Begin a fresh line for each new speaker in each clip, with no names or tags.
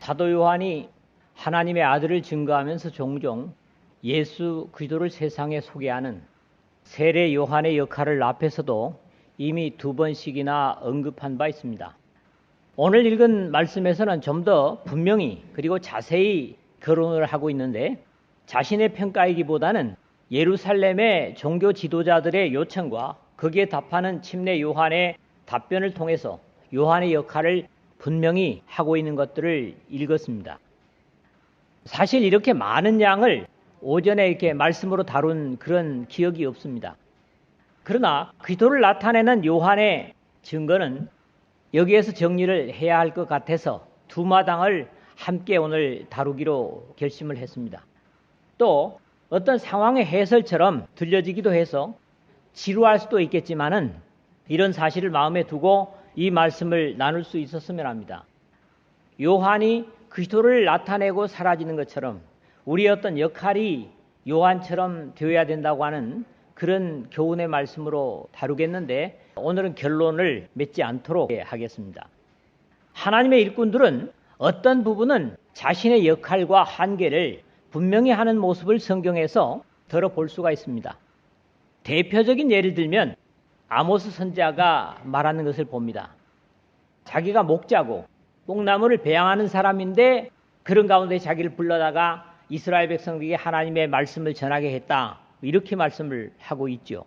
사도 요한이 하나님의 아들을 증거하면서 종종 예수 그리스도를 세상에 소개하는 세례 요한의 역할을 앞에서도 이미 2번씩이나 언급한 바 있습니다. 오늘 읽은 말씀에서는 좀 더 분명히 그리고 자세히 거론을 하고 있는데, 자신의 평가이기보다는 예루살렘의 종교 지도자들의 요청과 거기에 답하는 침례 요한의 답변을 통해서 요한의 역할을 분명히 하고 있는 것들을 읽었습니다. 사실 이렇게 많은 양을 오전에 이렇게 말씀으로 다룬 그런 기억이 없습니다. 그러나 그리스도를 나타내는 요한의 증거는 여기에서 정리를 해야 할 것 같아서 두 마당을 함께 오늘 다루기로 결심을 했습니다. 또 어떤 상황의 해설처럼 들려지기도 해서 지루할 수도 있겠지만은 이런 사실을 마음에 두고 이 말씀을 나눌 수 있었으면 합니다. 요한이 그리스도를 나타내고 사라지는 것처럼 우리의 어떤 역할이 요한처럼 되어야 된다고 하는 그런 교훈의 말씀으로 다루겠는데, 오늘은 결론을 맺지 않도록 하겠습니다. 하나님의 일꾼들은 어떤 부분은 자신의 역할과 한계를 분명히 하는 모습을 성경에서 들어볼 수가 있습니다. 대표적인 예를 들면 아모스 선지자가 말하는 것을 봅니다. 자기가 목자고 뽕나무를 배양하는 사람인데 그런 가운데 자기를 불러다가 이스라엘 백성에게 하나님의 말씀을 전하게 했다, 이렇게 말씀을 하고 있죠.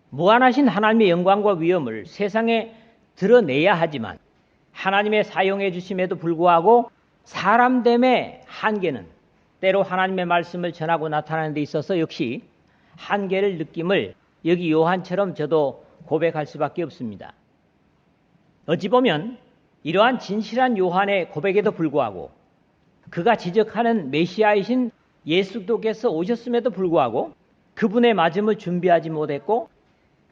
무한하신 하나님의 영광과 위엄을 세상에 드러내야 하지만 하나님의 사용해 주심에도 불구하고 사람됨의 한계는 때로 하나님의 말씀을 전하고 나타나는 데 있어서 역시 한계를 느낌을 여기 요한처럼 저도 고백할 수밖에 없습니다. 어찌 보면 이러한 진실한 요한의 고백에도 불구하고 그가 지적하는 메시아이신 예수께서 오셨음에도 불구하고 그분의 맞음을 준비하지 못했고,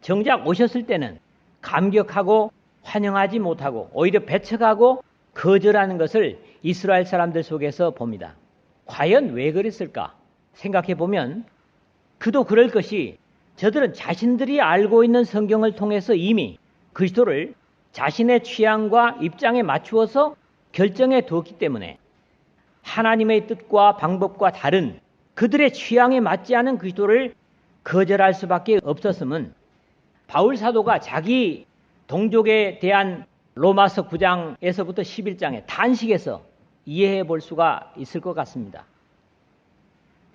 정작 오셨을 때는 감격하고 환영하지 못하고 오히려 배척하고 거절하는 것을 이스라엘 사람들 속에서 봅니다. 과연 왜 그랬을까 생각해 보면 그도 그럴 것이, 저들은 자신들이 알고 있는 성경을 통해서 이미 그리스도를 자신의 취향과 입장에 맞추어서 결정해 두었기 때문에 하나님의 뜻과 방법과 다른 그들의 취향에 맞지 않은 그리스도를 거절할 수밖에 없었음은 바울 사도가 자기 동족에 대한 로마서 9장에서부터 11장의 단식에서 이해해 볼 수가 있을 것 같습니다.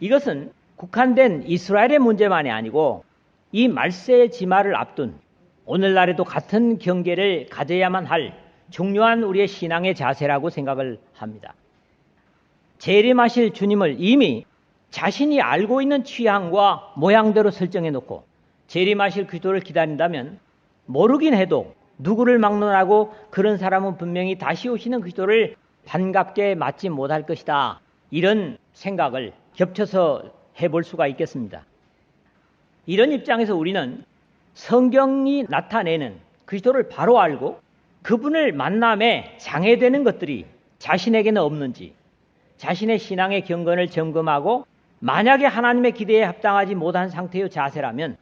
이것은 국한된 이스라엘의 문제만이 아니고 이 말세의 지말을 앞둔 오늘날에도 같은 경계를 가져야만 할 중요한 우리의 신앙의 자세라고 생각을 합니다. 재림하실 주님을 이미 자신이 알고 있는 취향과 모양대로 설정해 놓고 재림하실 그리스도를 기다린다면 모르긴 해도 누구를 막론하고 그런 사람은 분명히 다시 오시는 그리스도를 반갑게 맞지 못할 것이다, 이런 생각을 겹쳐서 해볼 수가 있겠습니다. 이런 입장에서 우리는 성경이 나타내는 그리스도를 바로 알고 그분을 만남에 장애되는 것들이 자신에게는 없는지 자신의 신앙의 경건을 점검하고, 만약에 하나님의 기대에 합당하지 못한 상태의 자세라면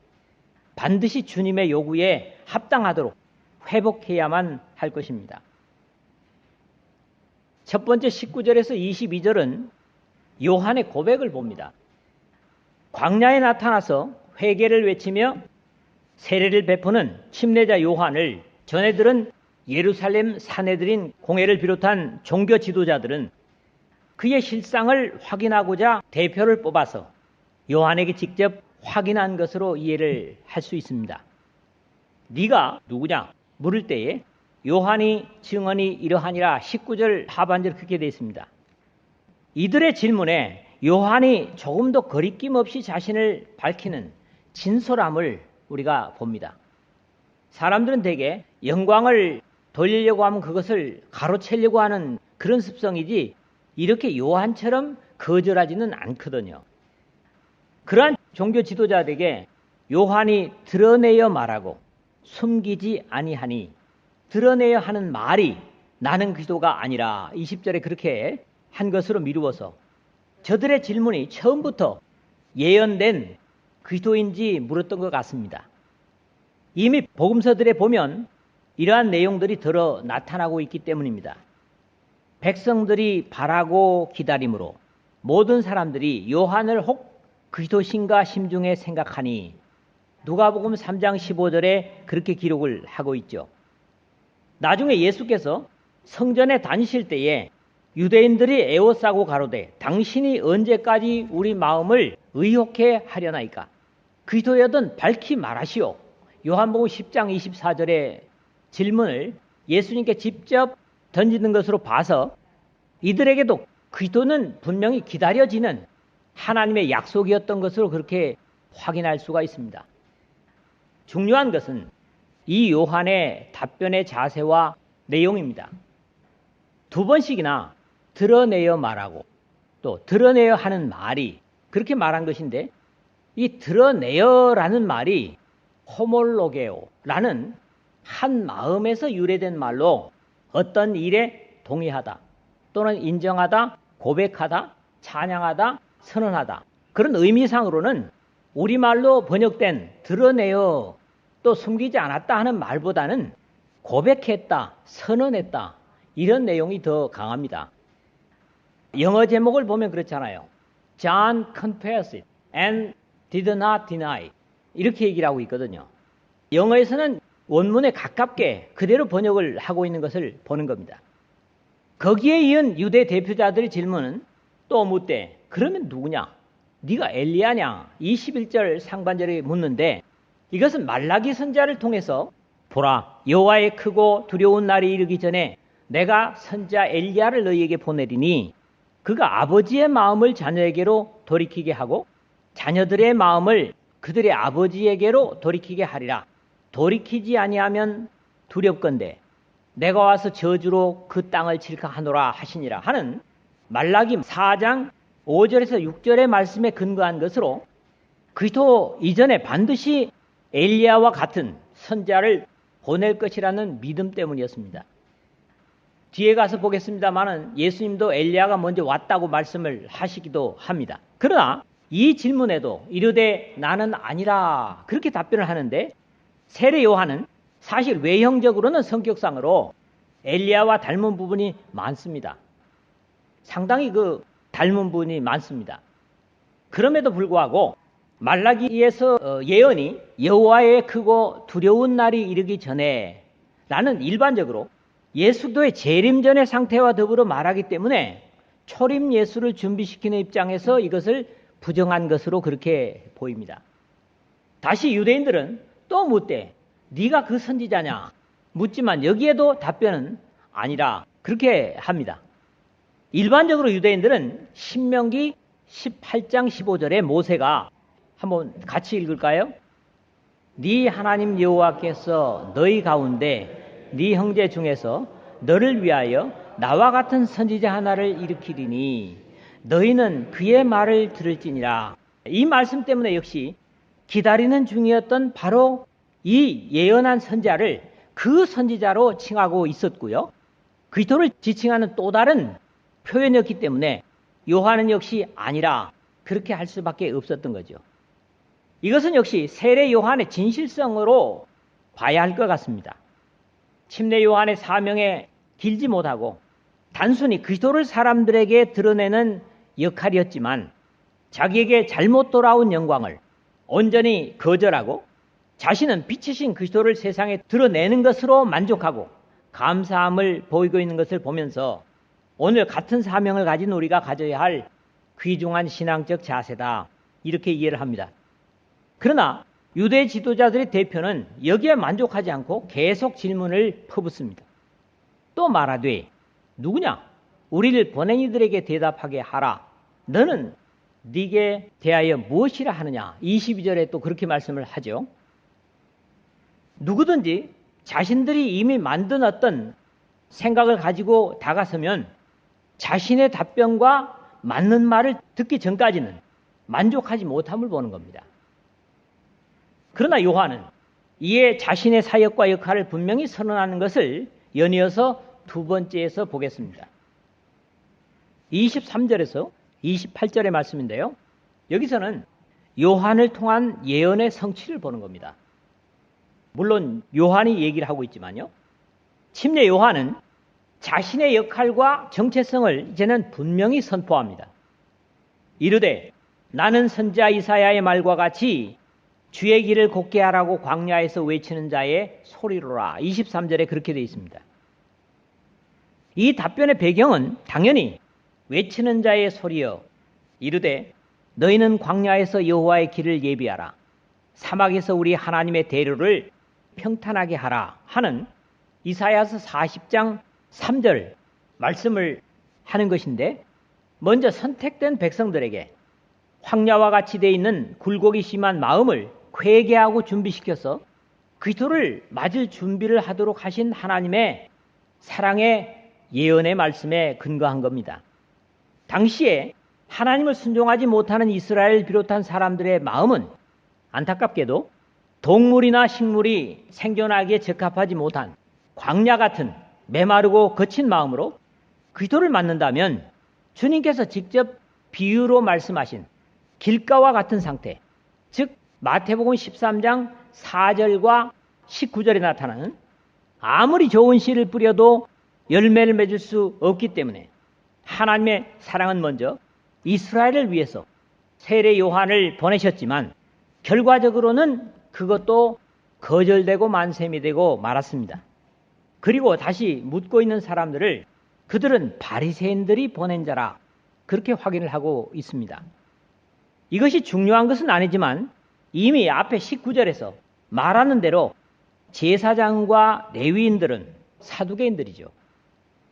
반드시 주님의 요구에 합당하도록 회복해야만 할 것입니다. 첫 번째 19절에서 22절은 요한의 고백을 봅니다. 광야에 나타나서 회개를 외치며 세례를 베푸는 침례자 요한을 전해들은 예루살렘 사내들인 공회를 비롯한 종교 지도자들은 그의 실상을 확인하고자 대표를 뽑아서 요한에게 직접 확인한 것으로 이해를 할 수 있습니다. 네가 누구냐 물을 때에 요한이 증언이 이러하니라, 19절 하반절 그렇게 되어 있습니다. 이들의 질문에 요한이 조금 더 거리낌 없이 자신을 밝히는 진솔함을 우리가 봅니다. 사람들은 대개 영광을 돌리려고 하면 그것을 가로채려고 하는 그런 습성이지 이렇게 요한처럼 거절하지는 않거든요. 그러한 종교 지도자들에게 요한이 드러내어 말하고 숨기지 아니하니, 드러내야 하는 말이 나는 그리스도가 아니라 20절에 그렇게 한 것으로 미루어서 저들의 질문이 처음부터 예언된 그리스도인지 물었던 것 같습니다. 이미 복음서들에 보면 이러한 내용들이 들어 나타나고 있기 때문입니다. 백성들이 바라고 기다림으로 모든 사람들이 요한을 혹 그리스도신가 심중에 생각하니 누가복음 3장 15절에 그렇게 기록을 하고 있죠. 나중에 예수께서 성전에 다니실 때에 유대인들이 애워싸고 가로되 당신이 언제까지 우리 마음을 의혹해 하려나이까? 그리스도여든 밝히 말하시오. 요한복음 10장 24절의 질문을 예수님께 직접 던지는 것으로 봐서 이들에게도 그리스도는 분명히 기다려지는 하나님의 약속이었던 것으로 그렇게 확인할 수가 있습니다. 중요한 것은 이 요한의 답변의 자세와 내용입니다. 두 번씩이나 드러내어 말하고 또 드러내어 하는 말이 그렇게 말한 것인데 이 드러내어라는 말이 호몰로게오라는 한 마음에서 유래된 말로 어떤 일에 동의하다 또는 인정하다, 고백하다, 찬양하다, 선언하다 그런 의미상으로는 우리말로 번역된 드러내어 또 숨기지 않았다 하는 말보다는 고백했다, 선언했다 이런 내용이 더 강합니다. 영어 제목을 보면 그렇잖아요. John confessed it and did not deny 이렇게 얘기를 하고 있거든요. 영어에서는 원문에 가깝게 그대로 번역을 하고 있는 것을 보는 겁니다. 거기에 이은 유대 대표자들의 질문은 또 묻되 그러면 누구냐? 네가 엘리야냐? 21절 상반절에 묻는데 이것은 말라기 선지자를 통해서 보라 여호와의 크고 두려운 날이 이르기 전에 내가 선지자 엘리야를 너희에게 보내리니 그가 아버지의 마음을 자녀에게로 돌이키게 하고 자녀들의 마음을 그들의 아버지에게로 돌이키게 하리라. 돌이키지 아니하면 두렵건대 내가 와서 저주로 그 땅을 칠까 하노라 하시니라 하는 말라기 4장 5절에서 6절의 말씀에 근거한 것으로 그리스도 이전에 반드시 엘리야와 같은 선지자를 보낼 것이라는 믿음 때문이었습니다. 뒤에 가서 보겠습니다마는 예수님도 엘리야가 먼저 왔다고 말씀을 하시기도 합니다. 그러나 이 질문에도 이르되 나는 아니라 그렇게 답변을 하는데 세례 요한은 사실 외형적으로는 성격상으로 엘리야와 닮은 부분이 많습니다. 상당히 그 닮은 부분이 많습니다. 그럼에도 불구하고 말라기에서 예언이 여호와의 크고 두려운 날이 이르기 전에 라는 일반적으로 예수도의 재림 전의 상태와 더불어 말하기 때문에 초림 예수를 준비시키는 입장에서 이것을 부정한 것으로 그렇게 보입니다. 다시 유대인들은 또 묻되 네가 그 선지자냐 묻지만 여기에도 답변은 아니라 그렇게 합니다. 일반적으로 유대인들은 신명기 18장 15절에 모세가 한번 같이 읽을까요? 네 하나님 여호와께서 너희 가운데 네 형제 중에서 너를 위하여 나와 같은 선지자 하나를 일으키리니 너희는 그의 말을 들을지니라. 이 말씀 때문에 역시 기다리는 중이었던 바로 이 예언한 선지자를 그 선지자로 칭하고 있었고요. 그리스도를 지칭하는 또 다른 표현이었기 때문에 요한은 역시 아니라 그렇게 할 수밖에 없었던 거죠. 이것은 역시 세례 요한의 진실성으로 봐야 할 것 같습니다. 침례 요한의 사명에 길지 못하고 단순히 그리스도를 사람들에게 드러내는 역할이었지만 자기에게 잘못 돌아온 영광을 온전히 거절하고 자신은 빛이신 그리스도를 세상에 드러내는 것으로 만족하고 감사함을 보이고 있는 것을 보면서 오늘 같은 사명을 가진 우리가 가져야 할 귀중한 신앙적 자세다 이렇게 이해를 합니다. 그러나 유대 지도자들의 대표는 여기에 만족하지 않고 계속 질문을 퍼붓습니다. 또 말하되 누구냐? 우리를 보낸 이들에게 대답하게 하라. 너는 네게 대하여 무엇이라 하느냐? 22절에 또 그렇게 말씀을 하죠. 누구든지 자신들이 이미 만든 어떤 생각을 가지고 다가서면 자신의 답변과 맞는 말을 듣기 전까지는 만족하지 못함을 보는 겁니다. 그러나 요한은 이에 자신의 사역과 역할을 분명히 선언하는 것을 연이어서 두 번째에서 보겠습니다. 23절에서 28절의 말씀인데요. 여기서는 요한을 통한 예언의 성취를 보는 겁니다. 물론 요한이 얘기를 하고 있지만요. 침례 요한은 자신의 역할과 정체성을 이제는 분명히 선포합니다. 이르되 나는 선지자 이사야의 말과 같이 주의 길을 곱게 하라고 광야에서 외치는 자의 소리로라. 23절에 그렇게 되어 있습니다. 이 답변의 배경은 당연히 외치는 자의 소리여 이르되 너희는 광야에서 여호와의 길을 예비하라. 사막에서 우리 하나님의 대로를 평탄하게 하라 하는 이사야서 40장 3절 말씀을 하는 것인데, 먼저 선택된 백성들에게 황야와 같이 되어 있는 굴곡이 심한 마음을 회개하고 준비시켜서 그리스도를 맞을 준비를 하도록 하신 하나님의 사랑의 예언의 말씀에 근거한 겁니다. 당시에 하나님을 순종하지 못하는 이스라엘을 비롯한 사람들의 마음은 안타깝게도 동물이나 식물이 생존하기에 적합하지 못한 광야 같은 메마르고 거친 마음으로 그리스도를 맞는다면 주님께서 직접 비유로 말씀하신 길가와 같은 상태, 즉 마태복음 13장 4절과 19절에 나타나는 아무리 좋은 씨를 뿌려도 열매를 맺을 수 없기 때문에 하나님의 사랑은 먼저 이스라엘을 위해서 세례 요한을 보내셨지만 결과적으로는 그것도 거절되고 만셈이 되고 말았습니다. 그리고 다시 묻고 있는 사람들을 그들은 바리새인들이 보낸 자라 그렇게 확인을 하고 있습니다. 이것이 중요한 것은 아니지만 이미 앞에 19절에서 말하는 대로 제사장과 레위인들은 사두개인들이죠.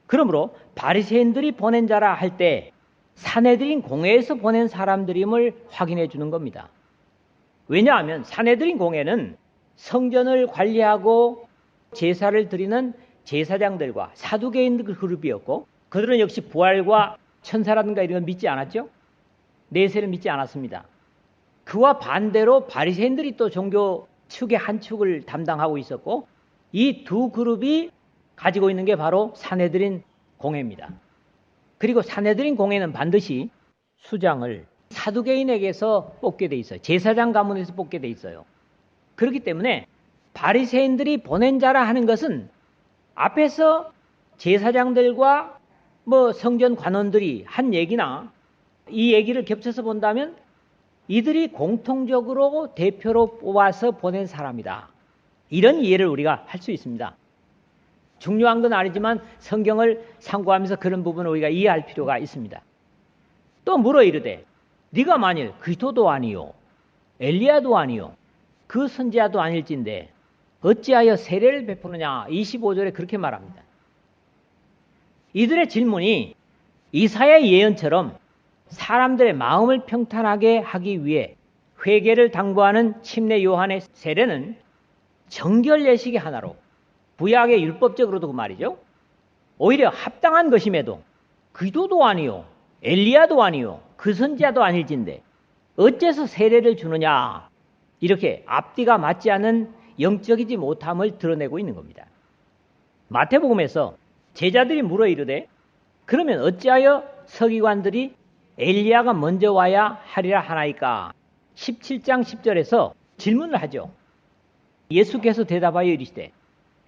그러므로 바리새인들이 보낸 자라 할 때 산헤드린 공회에서 보낸 사람들임을 확인해 주는 겁니다. 왜냐하면 산헤드린 공회는 성전을 관리하고 제사를 드리는 제사장들과 사두개인들 그룹이었고, 그들은 역시 부활과 천사라든가 이런 걸 믿지 않았죠. 내세를 믿지 않았습니다. 그와 반대로 바리새인들이 또 종교 축의 한 축을 담당하고 있었고, 이 두 그룹이 가지고 있는 게 바로 산헤드린 공회입니다. 그리고 산헤드린 공회는 반드시 수장을 사두개인에게서 뽑게 돼 있어요. 제사장 가문에서 뽑게 돼 있어요. 그렇기 때문에 바리새인들이 보낸 자라 하는 것은 앞에서 제사장들과 성전 관원들이 한 얘기나 이 얘기를 겹쳐서 본다면 이들이 공통적으로 대표로 뽑아서 보낸 사람이다. 이런 이해를 우리가 할 수 있습니다. 중요한 건 아니지만 성경을 참고하면서 그런 부분을 우리가 이해할 필요가 있습니다. 또 물어 이르되 네가 만일 그리스도도 아니요 엘리야도 아니요 그 선지자도 아닐진데 어찌하여 세례를 베푸느냐. 25절에 그렇게 말합니다. 이들의 질문이 이사야의 예언처럼 사람들의 마음을 평탄하게 하기 위해 회개를 당부하는 침례 요한의 세례는 정결 예식의 하나로 구약의 율법적으로도 그 말이죠. 오히려 합당한 것임에도 그리스도도 아니요 엘리야도 아니요 그 선지자도 아닐진데 어째서 세례를 주느냐. 이렇게 앞뒤가 맞지 않는 영적이지 못함을 드러내고 있는 겁니다. 마태복음에서 제자들이 물어 이르되 그러면 어찌하여 서기관들이 엘리야가 먼저 와야 하리라 하나이까. 17장 10절에서 질문을 하죠. 예수께서 대답하여 이르시되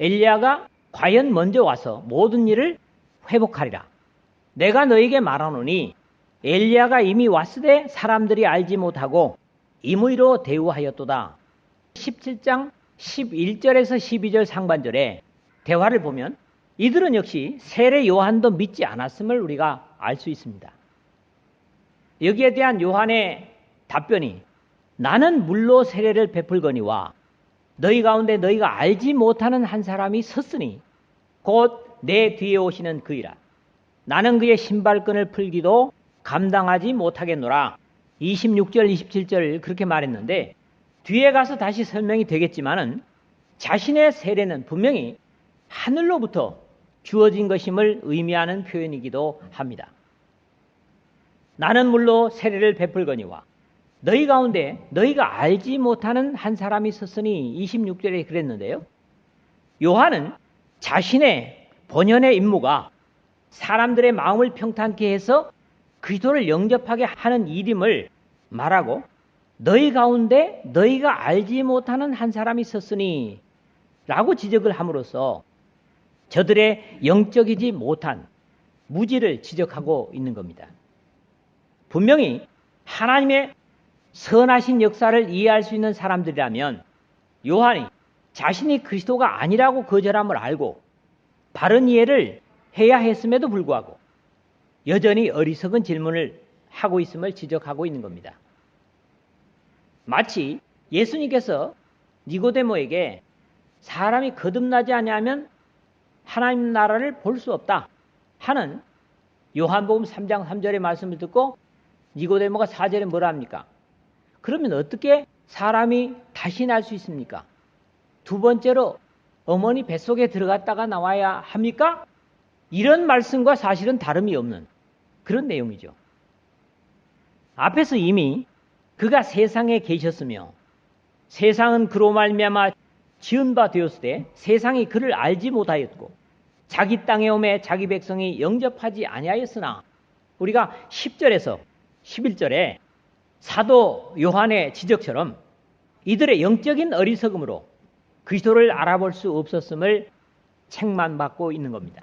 엘리야가 과연 먼저 와서 모든 일을 회복하리라. 내가 너에게 말하노니 엘리야가 이미 왔으되 사람들이 알지 못하고 임의로 대우하였도다. 17장 11절에서 12절 상반절에 대화를 보면 이들은 역시 세례 요한도 믿지 않았음을 우리가 알 수 있습니다. 여기에 대한 요한의 답변이 나는 물로 세례를 베풀거니와 너희 가운데 너희가 알지 못하는 한 사람이 섰으니 곧 내 뒤에 오시는 그이라. 나는 그의 신발끈을 풀기도 감당하지 못하겠노라. 26절 27절 그렇게 말했는데 뒤에 가서 다시 설명이 되겠지만은 자신의 세례는 분명히 하늘로부터 주어진 것임을 의미하는 표현이기도 합니다. 나는 물로 세례를 베풀거니와 너희 가운데 너희가 알지 못하는 한 사람이 있었으니 26절에 그랬는데요. 요한은 자신의 본연의 임무가 사람들의 마음을 평탄케 해서 그리스도를 영접하게 하는 일임을 말하고 너희 가운데 너희가 알지 못하는 한 사람이 있었으니 라고 지적을 함으로써 저들의 영적이지 못한 무지를 지적하고 있는 겁니다. 분명히 하나님의 선하신 역사를 이해할 수 있는 사람들이라면 요한이 자신이 그리스도가 아니라고 거절함을 알고 바른 이해를 해야 했음에도 불구하고 여전히 어리석은 질문을 하고 있음을 지적하고 있는 겁니다. 마치 예수님께서 니고데모에게 사람이 거듭나지 아니하면 하나님 나라를 볼 수 없다 하는 요한복음 3장 3절의 말씀을 듣고 니고데모가 4절에 뭐라 합니까? 그러면 어떻게 사람이 다시 날 수 있습니까? 두 번째로 어머니 뱃속에 들어갔다가 나와야 합니까? 이런 말씀과 사실은 다름이 없는 그런 내용이죠. 앞에서 이미 그가 세상에 계셨으며 세상은 그로 말미암아 지은 바 되었을 때 세상이 그를 알지 못하였고 자기 땅에 오매 자기 백성이 영접하지 아니하였으나 우리가 10절에서 11절에 사도 요한의 지적처럼 이들의 영적인 어리석음으로 그리스도를 알아볼 수 없었음을 책망받고 있는 겁니다.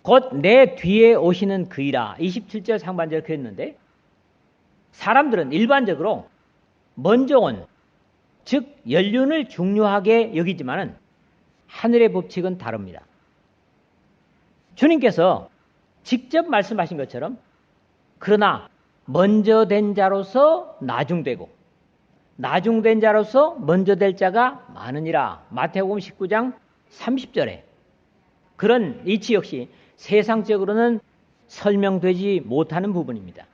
곧 내 뒤에 오시는 그이라 27절 상반절 그랬는데 사람들은 일반적으로 먼저 온, 즉 연륜을 중요하게 여기지만은 하늘의 법칙은 다릅니다. 주님께서 직접 말씀하신 것처럼 그러나 먼저 된 자로서 나중되고 나중된 자로서 먼저 될 자가 많으니라 마태복음 19장 30절에 그런 이치 역시 세상적으로는 설명되지 못하는 부분입니다.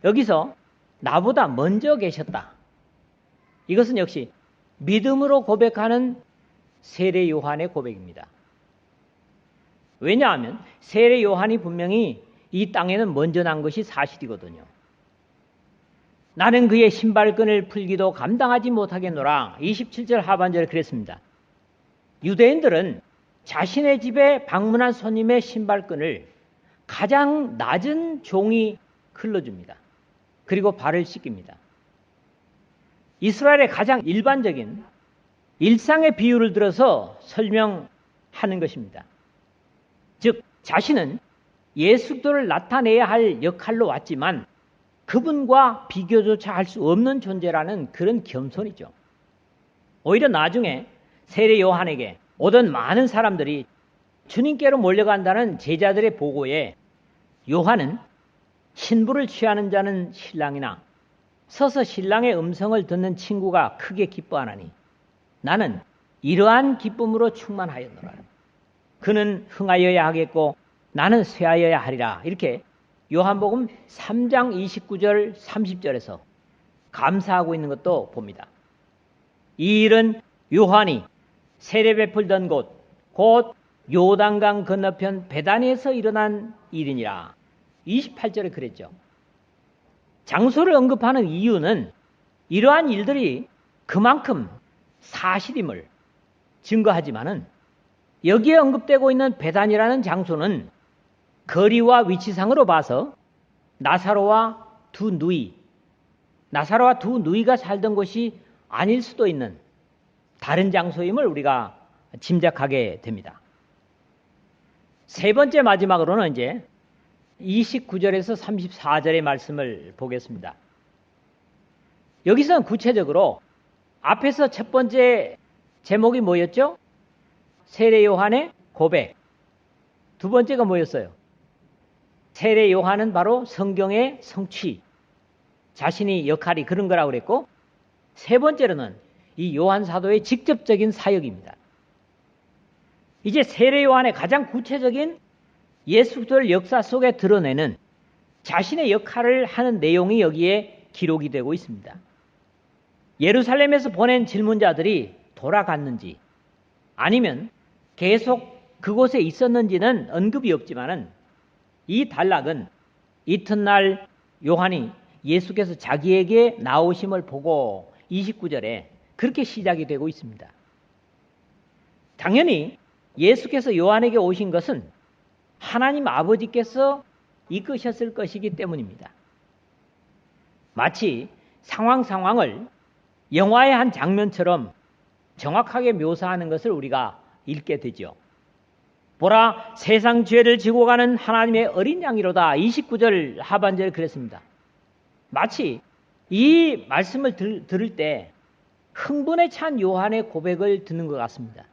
여기서 나보다 먼저 계셨다. 이것은 역시 믿음으로 고백하는 세례 요한의 고백입니다. 왜냐하면 세례 요한이 분명히 이 땅에는 먼저 난 것이 사실이거든요. 나는 그의 신발끈을 풀기도 감당하지 못하겠노라. 27절 하반절에 그랬습니다. 유대인들은 자신의 집에 방문한 손님의 신발끈을 가장 낮은 종이 흘러줍니다. 그리고 발을 씻깁니다. 이스라엘의 가장 일반적인 일상의 비유를 들어서 설명하는 것입니다. 즉 자신은 예수 그리스도를 나타내야 할 역할로 왔지만 그분과 비교조차 할 수 없는 존재라는 그런 겸손이죠. 오히려 나중에 세례 요한에게 오던 많은 사람들이 주님께로 몰려간다는 제자들의 보고에 요한은 신부를 취하는 자는 신랑이나 서서 신랑의 음성을 듣는 친구가 크게 기뻐하나니 나는 이러한 기쁨으로 충만하였노라. 그는 흥하여야 하겠고 나는 쇠하여야 하리라. 이렇게 요한복음 3장 29절 30절에서 감사하고 있는 것도 봅니다. 이 일은 요한이 세례 베풀던 곳, 곧 요단강 건너편 베다니에서 일어난 일이니라. 28절에 그랬죠. 장소를 언급하는 이유는 이러한 일들이 그만큼 사실임을 증거하지만은 여기에 언급되고 있는 베단이라는 장소는 거리와 위치상으로 봐서 나사로와 두 누이가 살던 곳이 아닐 수도 있는 다른 장소임을 우리가 짐작하게 됩니다. 세 번째 마지막으로는 이제 29절에서 34절의 말씀을 보겠습니다. 여기서는 구체적으로 앞에서 첫 번째 제목이 뭐였죠? 세례 요한의 고백. 두 번째가 뭐였어요? 세례 요한은 바로 성경의 성취, 자신이 역할이 그런 거라고 그랬고, 세 번째로는 이 요한 사도의 직접적인 사역입니다. 이제 세례 요한의 가장 구체적인 예수 그리스도를 역사 속에 드러내는 자신의 역할을 하는 내용이 여기에 기록이 되고 있습니다. 예루살렘에서 보낸 질문자들이 돌아갔는지 아니면 계속 그곳에 있었는지는 언급이 없지만은 이 단락은 이튿날 요한이 예수께서 자기에게 나오심을 보고 29절에 그렇게 시작이 되고 있습니다. 당연히 예수께서 요한에게 오신 것은 하나님 아버지께서 이끄셨을 것이기 때문입니다. 마치 상황을 영화의 한 장면처럼 정확하게 묘사하는 것을 우리가 읽게 되죠. 보라, 세상 죄를 지고 가는 하나님의 어린 양이로다. 29절 하반절에 그랬습니다. 마치 이 말씀을 들을 때 흥분에 찬 요한의 고백을 듣는 것 같습니다.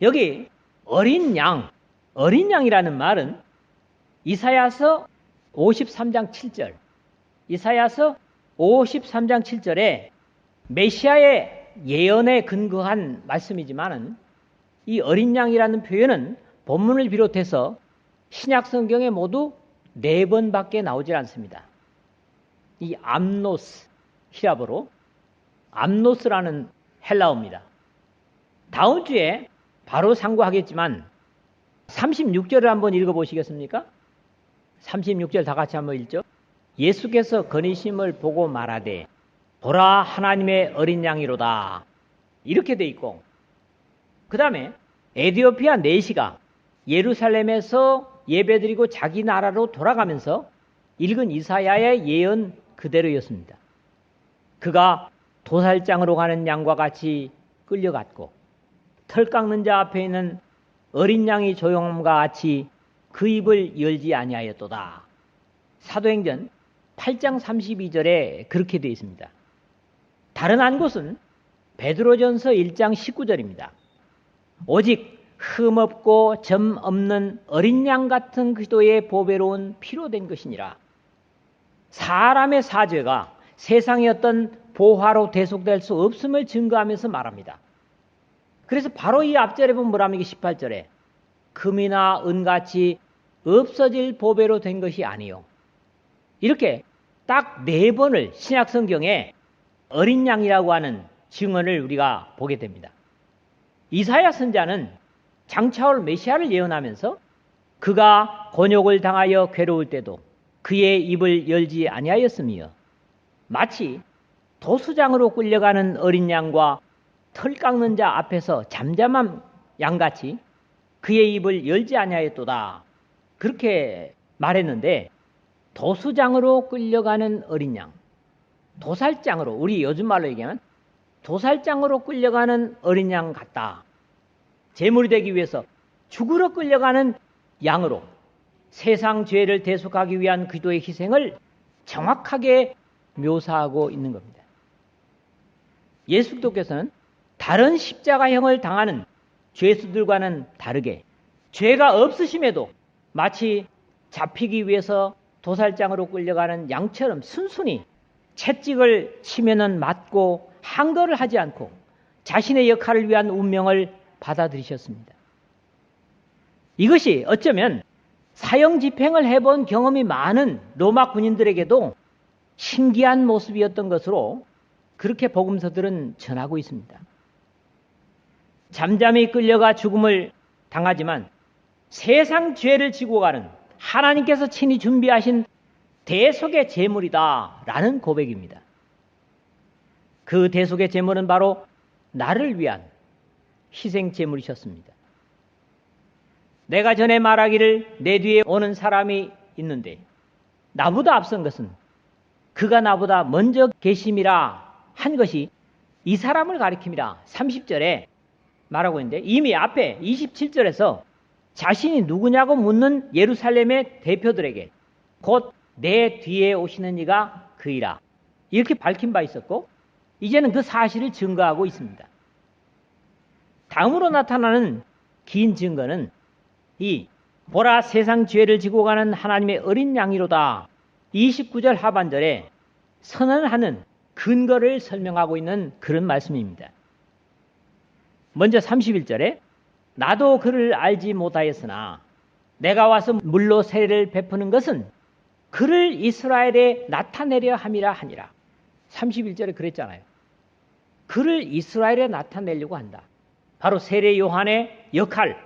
여기 어린 양이라는 말은 이사야서 53장 7절, 이사야서 53장 7절에 메시아의 예언에 근거한 말씀이지만은 이 어린 양이라는 표현은 본문을 비롯해서 신약 성경에 모두 4번밖에 나오질 않습니다. 이 암노스, 히라보로 암노스라는 헬라어입니다. 다음 주에 바로 상고하겠지만 36절을 한번 읽어보시겠습니까? 36절 다 같이 한번 읽죠. 예수께서 거니심을 보고 말하되 보라, 하나님의 어린 양이로다. 이렇게 돼 있고, 그 다음에 에디오피아 내시가 예루살렘에서 예배드리고 자기 나라로 돌아가면서 읽은 이사야의 예언 그대로였습니다. 그가 도살장으로 가는 양과 같이 끌려갔고 털 깎는 자 앞에 있는 어린 양이 조용함과 같이 그 입을 열지 아니하였도다. 사도행전 8장 32절에 그렇게 되어 있습니다. 다른 한 곳은 베드로전서 1장 19절입니다. 오직 흠없고 점 없는 어린 양 같은 그리스도의 보배로운 피로 된 것이니라. 사람의 사죄가 세상의 어떤 보화로 대속될 수 없음을 증거하면서 말합니다. 그래서 바로 이 앞절에 보면 뭐랍니까? 18절에 금이나 은같이 없어질 보배로 된 것이 아니요. 이렇게 딱 4번을 신약 성경에 어린 양이라고 하는 증언을 우리가 보게 됩니다. 이사야 선자는 장차올 메시아를 예언하면서 그가 곤욕을 당하여 괴로울 때도 그의 입을 열지 아니하였으며 마치 도수장으로 끌려가는 어린 양과 털 깎는 자 앞에서 잠잠한 양같이 그의 입을 열지 아니하였도다. 그렇게 말했는데 도수장으로 끌려가는 어린 양, 도살장으로, 우리 요즘 말로 얘기하면 도살장으로 끌려가는 어린 양 같다. 제물이 되기 위해서 죽으러 끌려가는 양으로 세상 죄를 대속하기 위한 그리스도의 희생을 정확하게 묘사하고 있는 겁니다. 예수 그리스도께서는 다른 십자가형을 당하는 죄수들과는 다르게 죄가 없으심에도 마치 잡히기 위해서 도살장으로 끌려가는 양처럼 순순히 채찍을 치면은 맞고 항거를 하지 않고 자신의 역할을 위한 운명을 받아들이셨습니다. 이것이 어쩌면 사형 집행을 해본 경험이 많은 로마 군인들에게도 신기한 모습이었던 것으로 그렇게 복음서들은 전하고 있습니다. 잠잠히 끌려가 죽음을 당하지만 세상 죄를 지고 가는 하나님께서 친히 준비하신 대속의 제물이다 라는 고백입니다. 그 대속의 제물은 바로 나를 위한 희생 제물이셨습니다. 내가 전에 말하기를 내 뒤에 오는 사람이 있는데 나보다 앞선 것은 그가 나보다 먼저 계심이라 한 것이 이 사람을 가리킵니다. 30절에 말하고 있는데 이미 앞에 27절에서 자신이 누구냐고 묻는 예루살렘의 대표들에게 곧 내 뒤에 오시는 이가 그이라 이렇게 밝힌 바 있었고 이제는 그 사실을 증거하고 있습니다. 다음으로 나타나는 긴 증거는 이 보라 세상 죄를 지고 가는 하나님의 어린 양이로다 29절 하반절에 선언하는 근거를 설명하고 있는 그런 말씀입니다. 먼저 31절에 나도 그를 알지 못하였으나 내가 와서 물로 세례를 베푸는 것은 그를 이스라엘에 나타내려 함이라 하니라. 31절에 그랬잖아요. 그를 이스라엘에 나타내려고 한다. 바로 세례 요한의 역할,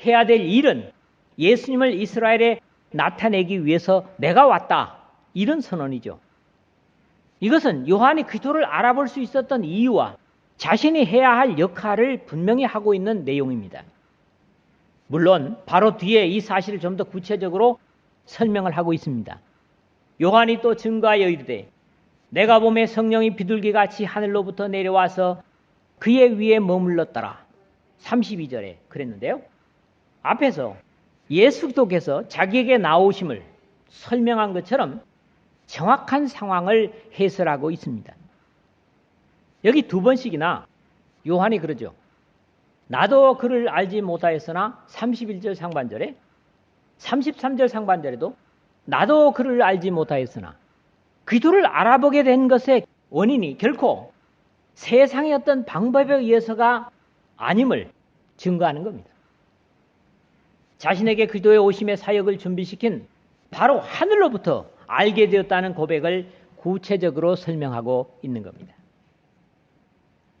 해야 될 일은 예수님을 이스라엘에 나타내기 위해서 내가 왔다. 이런 선언이죠. 이것은 요한이 그리스도를 알아볼 수 있었던 이유와 자신이 해야 할 역할을 분명히 하고 있는 내용입니다. 물론 바로 뒤에 이 사실을 좀 더 구체적으로 설명을 하고 있습니다. 요한이 또 증거하여 이르되 내가 보매 성령이 비둘기같이 하늘로부터 내려와서 그의 위에 머물렀더라. 32절에 그랬는데요. 앞에서 예수 그리스도께서 자기에게 나오심을 설명한 것처럼 정확한 상황을 해설하고 있습니다. 여기 두 번씩이나 요한이 그러죠. 나도 그를 알지 못하였으나 31절 상반절에 33절 상반절에도 나도 그를 알지 못하였으나 그리스도를 알아보게 된 것의 원인이 결코 세상의 어떤 방법에 의해서가 아님을 증거하는 겁니다. 자신에게 그리스도의 오심의 사역을 준비시킨 바로 하늘로부터 알게 되었다는 고백을 구체적으로 설명하고 있는 겁니다.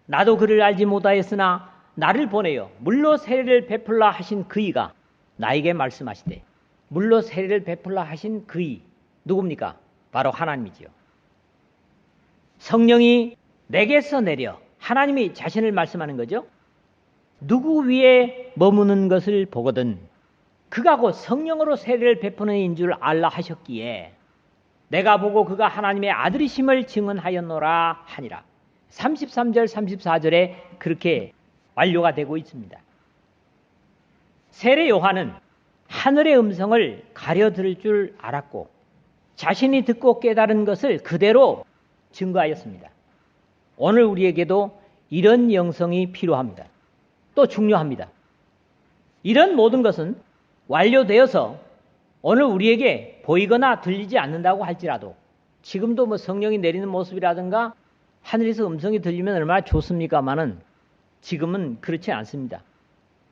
나도 그를 알지 못하였으나 나를 보내어 물로 세례를 베풀라 하신 그이가 나에게 말씀하시되, 물로 세례를 베풀라 하신 그이 누굽니까? 바로 하나님이지요. 성령이 내게서 내려, 하나님이 자신을 말씀하는 거죠. 누구 위에 머무는 것을 보거든 그가 곧 성령으로 세례를 베푸는 이인 줄 알라 하셨기에 내가 보고 그가 하나님의 아들이심을 증언하였노라 하니라. 33절 34절에 그렇게 완료가 되고 있습니다. 세례 요한은 하늘의 음성을 가려 들을 줄 알았고 자신이 듣고 깨달은 것을 그대로 증거하였습니다. 오늘 우리에게도 이런 영성이 필요합니다. 또 중요합니다. 이런 모든 것은 완료되어서 오늘 우리에게 보이거나 들리지 않는다고 할지라도 지금도 뭐 성령이 내리는 모습이라든가 하늘에서 음성이 들리면 얼마나 좋습니까마는 지금은 그렇지 않습니다.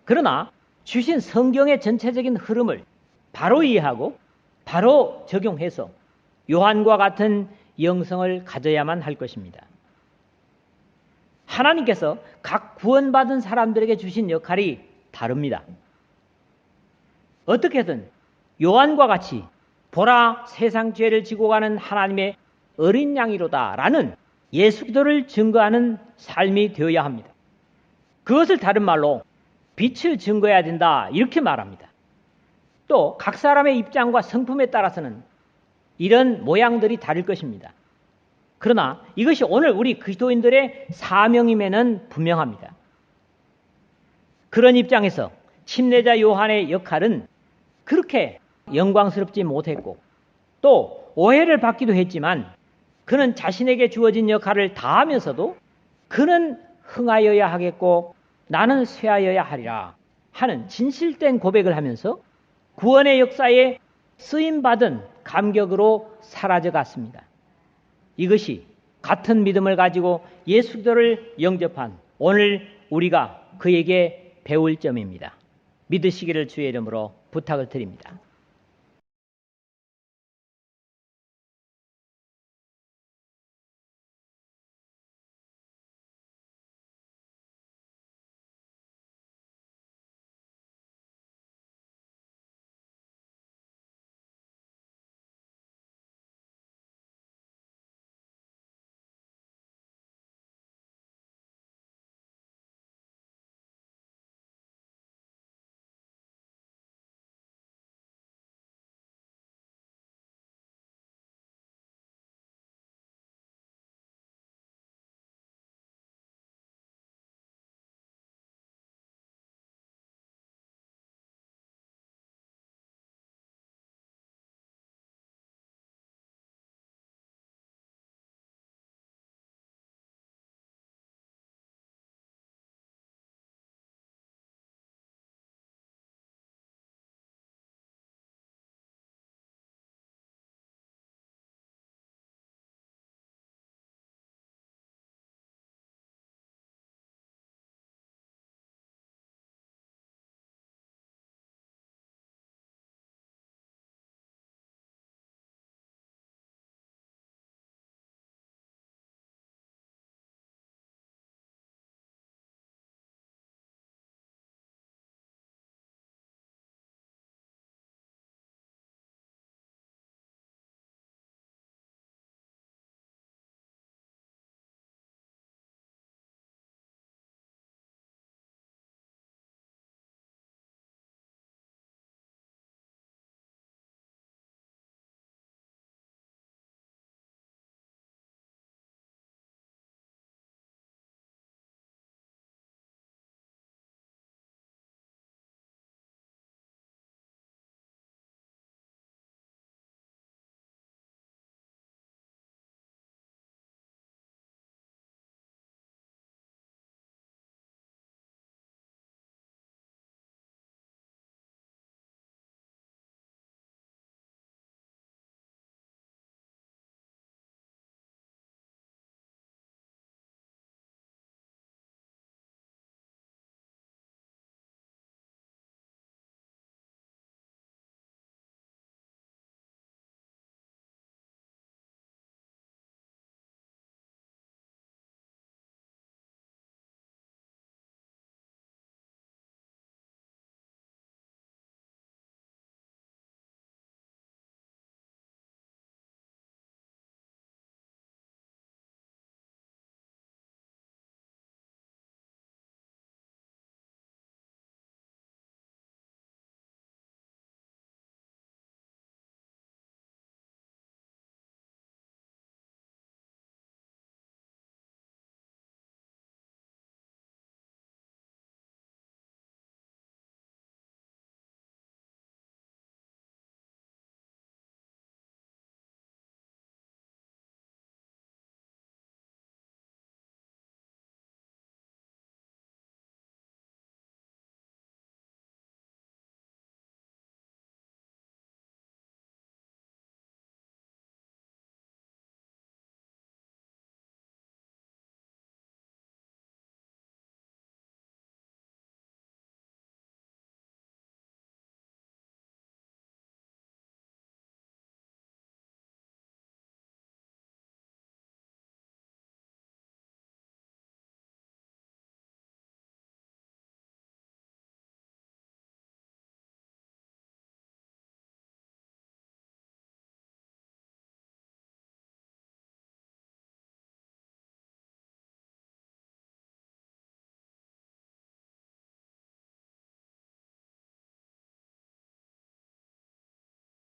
그러나 주신 성경의 전체적인 흐름을 바로 이해하고 바로 적용해서 요한과 같은 영성을 가져야만 할 것입니다. 하나님께서 각 구원받은 사람들에게 주신 역할이 다릅니다. 어떻게든 요한과 같이 보라 세상 죄를 지고 가는 하나님의 어린 양이로다라는 예수 그리스도를 증거하는 삶이 되어야 합니다. 그것을 다른 말로 빛을 증거해야 된다 이렇게 말합니다. 또 각 사람의 입장과 성품에 따라서는 이런 모양들이 다를 것입니다. 그러나 이것이 오늘 우리 그리스도인들의 사명임에는 분명합니다. 그런 입장에서 침례자 요한의 역할은 그렇게 영광스럽지 못했고 또 오해를 받기도 했지만 그는 자신에게 주어진 역할을 다하면서도 그는 흥하여야 하겠고 나는 쇠하여야 하리라 하는 진실된 고백을 하면서 구원의 역사에 쓰임받은 감격으로 사라져갔습니다. 이것이 같은 믿음을 가지고 예수 그리스도를 영접한 오늘 우리가 그에게 배울 점입니다. 믿으시기를 주의 이름으로 부탁을 드립니다.